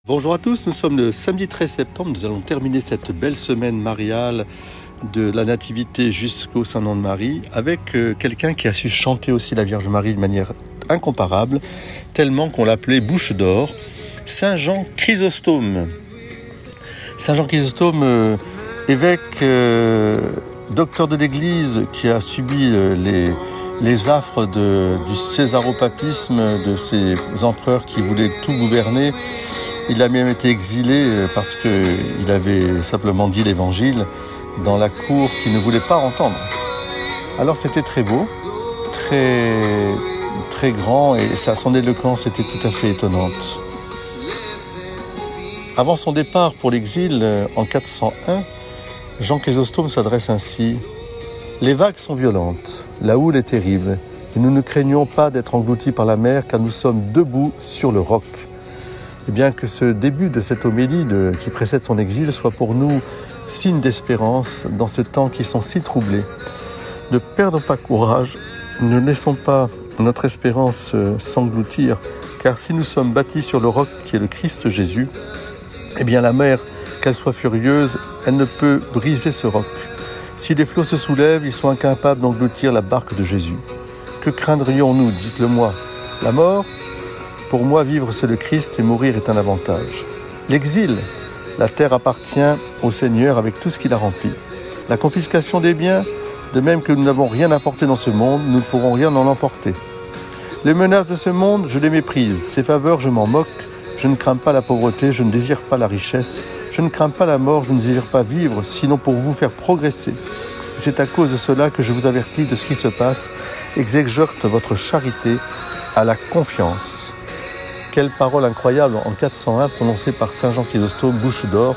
Bonjour à tous, nous sommes le samedi 13 septembre, nous allons terminer cette belle semaine mariale de la Nativité jusqu'au Saint-Nom de Marie avec quelqu'un qui a su chanter aussi la Vierge Marie de manière incomparable, tellement qu'on l'appelait bouche d'or, Saint Jean Chrysostome. Saint Jean Chrysostome, évêque, docteur de l'Église qui a subi les affres du césaropapisme, de ces empereurs qui voulaient tout gouverner. Il a même été exilé parce qu'il avait simplement dit l'évangile dans la cour qu'il ne voulait pas entendre. Alors c'était très beau, très grand, et son éloquence était tout à fait étonnante. Avant son départ pour l'exil en 401, Jean Chrysostome s'adresse ainsi: « Les vagues sont violentes, la houle est terrible, et nous ne craignons pas d'être engloutis par la mer, car nous sommes debout sur le roc. » Et bien que ce début de cette homélie qui précède son exil soit pour nous signe d'espérance dans ce temps qui sont si troublés. Ne perdons pas courage, ne laissons pas notre espérance s'engloutir, car si nous sommes bâtis sur le roc qui est le Christ Jésus, eh bien la mer, qu'elle soit furieuse, elle ne peut briser ce roc. Si les flots se soulèvent, ils sont incapables d'engloutir la barque de Jésus. Que craindrions-nous, dites-le moi? La mort? Pour moi, vivre, c'est le Christ et mourir est un avantage. L'exil, la terre appartient au Seigneur avec tout ce qu'il a rempli. La confiscation des biens, de même que nous n'avons rien apporté dans ce monde, nous ne pourrons rien en emporter. Les menaces de ce monde, je les méprise. Ses faveurs, je m'en moque. Je ne crains pas la pauvreté, je ne désire pas la richesse. Je ne crains pas la mort, je ne désire pas vivre, sinon pour vous faire progresser. C'est à cause de cela que je vous avertis de ce qui se passe et que j'exhorte votre charité à la confiance. Quelle parole incroyable en 401 prononcée par Saint Jean Chrysostome, bouche d'or,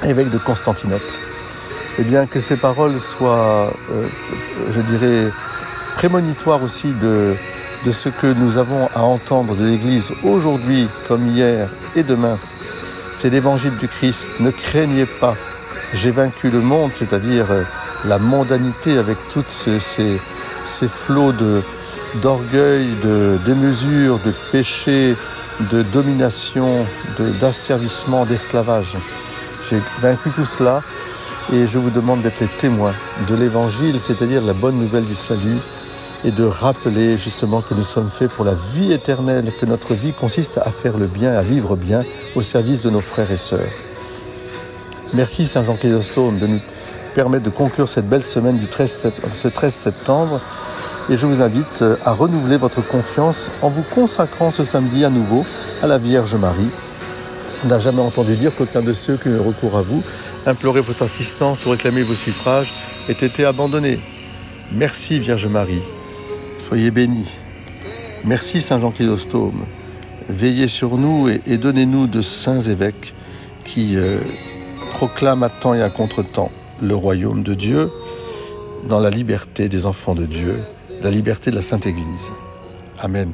évêque de Constantinople. Eh bien que ces paroles soient, je dirais, prémonitoires aussi de ce que nous avons à entendre de l'Église aujourd'hui comme hier et demain. C'est l'évangile du Christ. Ne craignez pas, j'ai vaincu le monde, c'est-à-dire la mondanité avec toutes ces flots d'orgueil, de démesure, de péché, de domination, d'asservissement, d'esclavage. J'ai vaincu tout cela et je vous demande d'être les témoins de l'évangile, c'est-à-dire la bonne nouvelle du salut, et de rappeler justement que nous sommes faits pour la vie éternelle, que notre vie consiste à faire le bien, à vivre bien au service de nos frères et sœurs. Merci Saint Jean Chrysostome de nous permettre de conclure cette belle semaine ce 13 septembre. Et je vous invite à renouveler votre confiance en vous consacrant ce samedi à nouveau à la Vierge Marie. On n'a jamais entendu dire qu'aucun de ceux qui ont recours à vous, implorer votre assistance ou réclamer vos suffrages, ait été abandonné. Merci Vierge Marie, soyez bénis. Merci Saint Jean Chrysostome, veillez sur nous et donnez-nous de saints évêques qui proclament à temps et à contre-temps le royaume de Dieu dans la liberté des enfants de Dieu, la liberté de la Sainte Église. Amen.